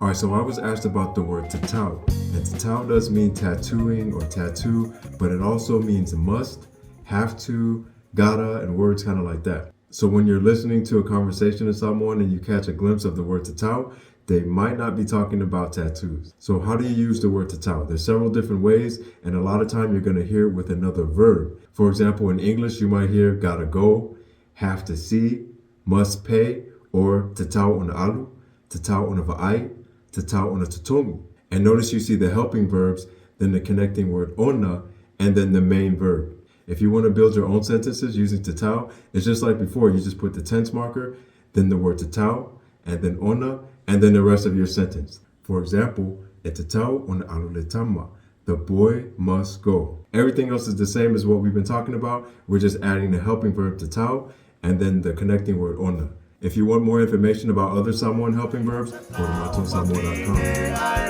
All right, so I was asked about the word tatau. And tatau does mean tattooing or tattoo, but it also means must, have to, gotta, and words kind of like that. So when you're listening to a conversation with someone and you catch a glimpse of the word tatau, they might not be talking about tattoos. So how do you use the word tatau? There's several different ways, and a lot of time you're going to hear it with another verb. For example, in English, you might hear gotta go, have to see, must pay, or tatau on alu, tatau on va'ai, tatau on tutomi. And notice you see the helping verbs, then the connecting word ona, and then the main verb. If you want to build your own sentences using tatau, it's just like before. You just put the tense marker, then the word tatau, and then ona, and then the rest of your sentence. For example, e tatau ona aluletama. The boy must go. Everything else is the same as what we've been talking about. We're just adding the helping verb tatau, and then the connecting word ona. If you want more information about other Samoan helping verbs, go to matosamoa.com.